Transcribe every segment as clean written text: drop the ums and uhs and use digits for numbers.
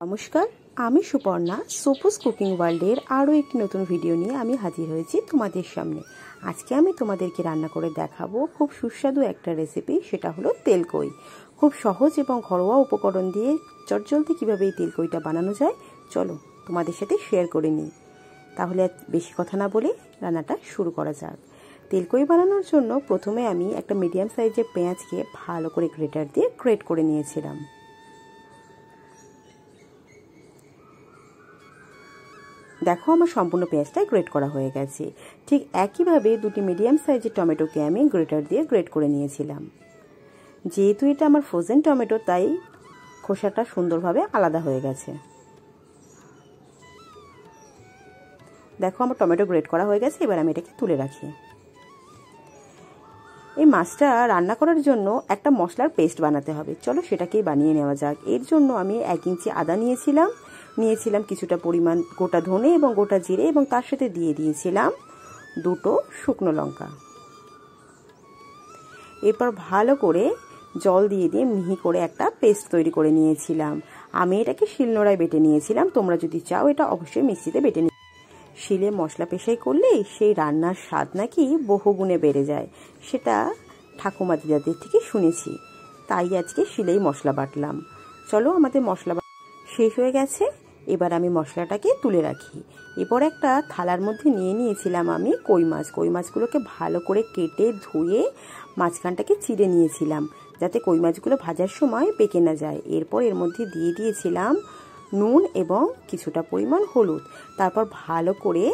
নমস্কার, আমি সুপর্ণা সোপুস কুকিং ওয়ার্ল্ডের আরও একটি নতুন ভিডিও নিয়ে আমি হাজির হয়েছি তোমাদের সামনে। আজকে আমি তোমাদেরকে রান্না করে দেখাবো খুব সুস্বাদু একটা রেসিপি, সেটা হলো তেলকই। খুব সহজ এবং ঘরোয়া উপকরণ দিয়ে চটজলদি কীভাবে এই তেলকইটা বানানো যায় চলো তোমাদের সাথে শেয়ার করে নিই। তাহলে বেশি কথা না বলে রান্নাটা শুরু করা যাক। তেলকই বানানোর জন্য প্রথমে আমি একটা মিডিয়াম সাইজের পেঁয়াজকে ভালো করে গ্রেটার দিয়ে গ্রেট করে নিয়েছিলাম। দেখো আমার সম্পূর্ণ পেঁয়াজটা গ্রেট করা হয়ে গেছে। ঠিক একইভাবে দুটি মিডিয়াম সাইজের টমেটোকে আমি গ্রেটার দিয়ে গ্রেট করে নিয়েছিলাম। যেহেতু এটা আমার ফ্রোজেন টমেটো তাই খোসাটা সুন্দরভাবে আলাদা হয়ে গেছে। দেখো আমার টমেটো গ্রেট করা হয়ে গেছে, এবার আমি এটাকে তুলে রাখি। এই মাছটা রান্না করার জন্য একটা মশলার পেস্ট বানাতে হবে, চলো সেটাকেই বানিয়ে নেওয়া যাক। এর জন্য আমি 1 ইঞ্চি আদা নিয়েছিলাম কিছুটা পরিমাণ গোটা ধনে এবং গোটা জিরে, এবং তার সাথে দিয়ে দিয়েছিলাম 2টো শুকনো লঙ্কা। এরপর ভালো করে জল দিয়ে মিহি করে একটা পেস্ট তৈরি করে নিয়েছিলাম। আমি এটাকে শিলনোড়ায় বেটে নিয়েছিলাম, তোমরা যদি চাও এটা অবশ্যই মিক্সিতে বেটে নিও। শিলে মশলা পেশাই করলেই সেই রান্নার স্বাদ নাকি বহুগুণে বেড়ে যায়, সেটা ঠাকুমা দিদাদের থেকে শুনেছি। তাই আজকে শিলেই মশলা বাটলাম। চলো আমাদের মশলা শেষ হয়ে গেছে, এবার আমি মশলাটাকে তুলে রাখি। এরপর একটা থালার মধ্যে নিয়েছিলাম আমি কই মাছগুলোকে ভালো করে কেটে ধুয়ে মাঝখানটাকে চিড়ে নিয়েছিলাম, যাতে কই মাছগুলো ভাজার সময় পেকে না যায়। এরপর এর মধ্যে দিয়ে দিয়েছিলাম নুন এবং কিছুটা পরিমাণ হলুদ। তারপর ভালো করে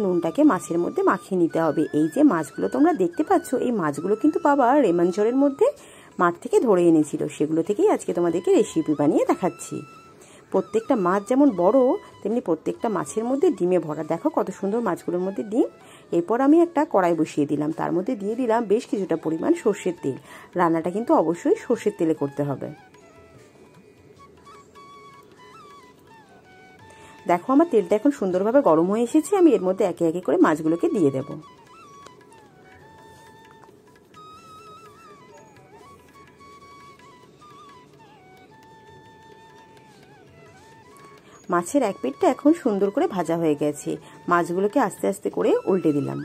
নুনটাকে মাছের মধ্যে মাখিয়ে নিতে হবে। এই যে মাছগুলো তোমরা দেখতে পাচ্ছ, এই মাছগুলো কিন্তু বাবা রেমাঞ্চরের মধ্যে মাঠ থেকে ধরে এনেছিল, সেগুলো থেকেই আজকে তোমাদেরকে রেসিপি বানিয়ে দেখাচ্ছি। প্রত্যেকটা মাছ যেমন বড় তেমনি প্রত্যেকটা মাছের মধ্যে ডিমে ভরা। দেখো কত সুন্দর মাছগুলোর মধ্যে ডিম। এরপর আমি একটা কড়াই বসিয়ে দিলাম, তার মধ্যে দিয়ে দিলাম বেশ কিছুটা পরিমাণ সর্ষের তেল। রান্নাটা কিন্তু অবশ্যই সর্ষের তেলে করতে হবে। দেখো আমার তেলটা এখন সুন্দরভাবে গরম হয়ে এসেছে, আমি এর মধ্যে একে একে করে মাছগুলোকে দিয়ে দেব। মাছের এক পিঠটা এখন সুন্দর করে ভাজা হয়ে গেছে, মাছগুলোকে আস্তে আস্তে করে উল্টে দিলাম।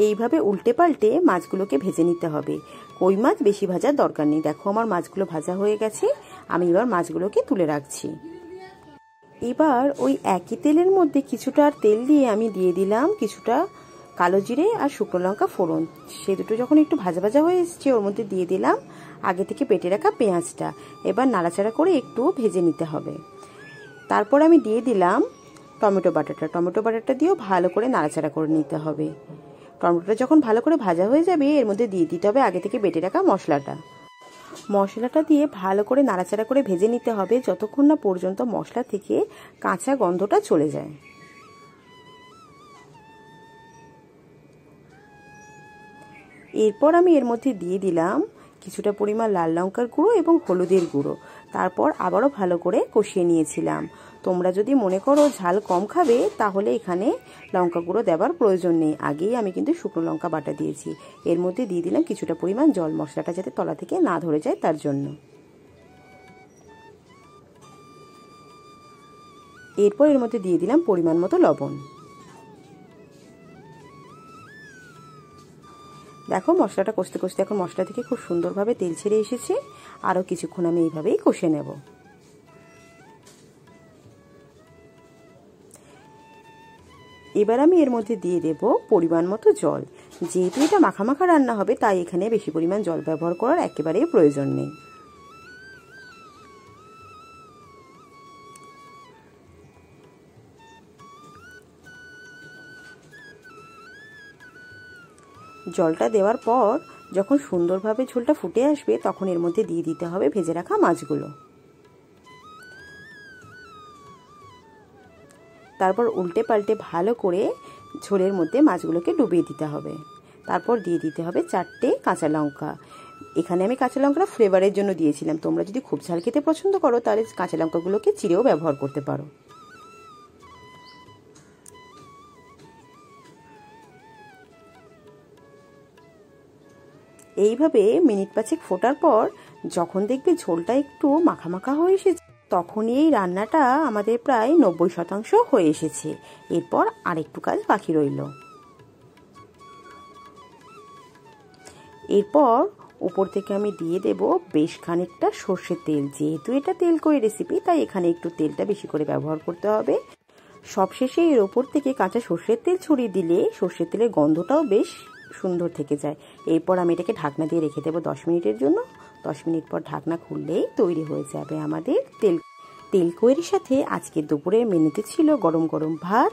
এইভাবে উল্টে পাল্টে মাছগুলোকে ভেজে নিতে হবে। কই মাছ বেশি ভাজার দরকার নেই। দেখো আমার মাছগুলো ভাজা হয়ে গেছে, আমি এবার মাছগুলোকে তুলে রাখছি। এবার ওই একই তেলের মধ্যে কিছুটা তেল দিয়ে আমি দিয়ে দিলাম কিছুটা কালো জিরে আর শুকনো লঙ্কা ফোড়ন। সে দুটো যখন একটু ভাজা ভাজা হয়ে এসছে, ওর মধ্যে দিয়ে দিলাম আগে থেকে বেটে রাখা পেঁয়াজটা। এবার নাড়াচাড়া করে একটু ভেজে নিতে হবে। তারপর আমি দিয়ে দিলাম টমেটো বাটাটা দিয়েও ভালো করে নাড়াচাড়া করে নিতে হবে। টমেটোটা যখন ভালো করে ভাজা হয়ে যাবে, এর মধ্যে দিয়ে দিতে হবে আগে থেকে বেটে রাখা মশলাটা দিয়ে ভালো করে নাড়াচাড়া করে ভেজে নিতে হবে যতক্ষণ না পর্যন্ত মশলা থেকে কাঁচা গন্ধটা চলে যায়। এরপর আমি এর মধ্যে দিয়ে দিলাম কিছুটা পরিমাণ লাল লঙ্কার গুঁড়ো এবং হলুদের গুঁড়ো। তারপর আবারও ভালো করে কষিয়ে নিয়েছিলাম। তোমরা যদি মনে করো ঝাল কম খাবে তাহলে এখানে লঙ্কা গুঁড়ো দেওয়ার প্রয়োজন নেই, আগেই আমি কিন্তু শুকনো লঙ্কা বাটা দিয়েছি। এর মধ্যে দিয়ে দিলাম কিছুটা পরিমাণ জল, মশলাটা যাতে তলা থেকে না ধরে যায় তার জন্য। এরপর এর মধ্যে দিয়ে দিলাম পরিমাণ মতো লবণ। দেখো মশলাটা কষতে কষতে এখন মশলা থেকে খুব সুন্দরভাবে তেল ছেড়ে এসেছে। আরও কিছুক্ষণ আমি এইভাবেই কষে নেব। এবার আমি এর মধ্যে দিয়ে দেব পরিমাণ মতো জল। যেহেতু এটা মাখা রান্না হবে তাই এখানে বেশি পরিমাণ জল ব্যবহার করার একেবারেই প্রয়োজন নেই। জলটা দেওয়ার পর যখন সুন্দরভাবে ঝোলটা ফুটে আসবে তখন এর মধ্যে দিয়ে দিতে হবে ভেজে রাখা মাছগুলো। তারপর উল্টে পাল্টে ভালো করে ঝোলের মধ্যে মাছগুলোকে ডুবিয়ে দিতে হবে। তারপর দিয়ে দিতে হবে 4টে কাঁচা লঙ্কা। এখানে আমি কাঁচা লঙ্কাটা ফ্লেভারের জন্য দিয়েছিলাম, তোমরা যদি খুব ঝাল খেতে পছন্দ করো তাহলে কাঁচা লঙ্কাগুলোকে চিড়েও ব্যবহার করতে পারো। এইভাবে মিনিট 5 ফোটার পর যখন দেখবে ঝোলটা একটু মাখা মাখা হয়ে এসেছে, তখনই এই রান্নাটা আমাদের প্রায় 90% হয়ে এসেছে। এরপর আরেকটু কাজ বাকি রইল। এরপর উপর থেকে আমি দিয়ে দেব বেশ খানিকটা সর্ষের তেল। যেহেতু এটা তেল কই রেসিপি, তাই এখানে একটু তেলটা বেশি করে ব্যবহার করতে হবে। সবশেষে এর ওপর থেকে কাঁচা সর্ষের তেল ছড়িয়ে দিলে সর্ষের তেলের গন্ধটাও বেশ সুন্দর থেকে যায়। এরপর আমি এটাকে ঢাকনা দিয়ে রেখে দেবো 10 মিনিটের জন্য। 10 মিনিট পর ঢাকনা খুললেই তৈরি হয়ে যাবে আমাদের তেল কইয়ের সাথে আজকে দুপুরের মেনুতে ছিল গরম গরম ভাত,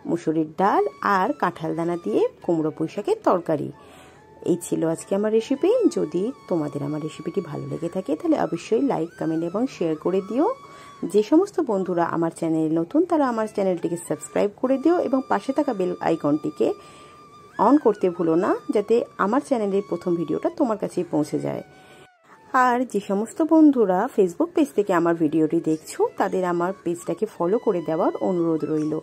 মুসুরির ডাল আর কাঁঠাল দানা দিয়ে কুমড়ো পুঁই শাকের তরকারি। এই ছিল আজকে আমার রেসিপি। যদি তোমাদের আমার রেসিপিটি ভালো লেগে থাকে তাহলে অবশ্যই লাইক, কমেন্ট এবং শেয়ার করে দিও। যে সমস্ত বন্ধুরা আমার চ্যানেলে নতুন তারা আমার চ্যানেলটিকে সাবস্ক্রাইব করে দিও এবং পাশে থাকা বেল আইকনটিকে অন করতে ভুলো না, যাতে আমার চ্যানেলের প্রথম ভিডিওটা তোমার কাছেই পৌঁছে যায়। আর যে সমস্ত বন্ধুরা ফেসবুক পেজ থেকে আমার ভিডিওটি দেখছো, তাদের আমার পেজটাকে ফলো করে দেওয়ার অনুরোধ রইল।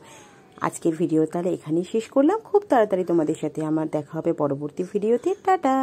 আজকের ভিডিও তাহলে এখানেই শেষ করলাম। খুব তাড়াতাড়ি তোমাদের সাথে আমার দেখা হবে পরবর্তী ভিডিওতে। টাটা।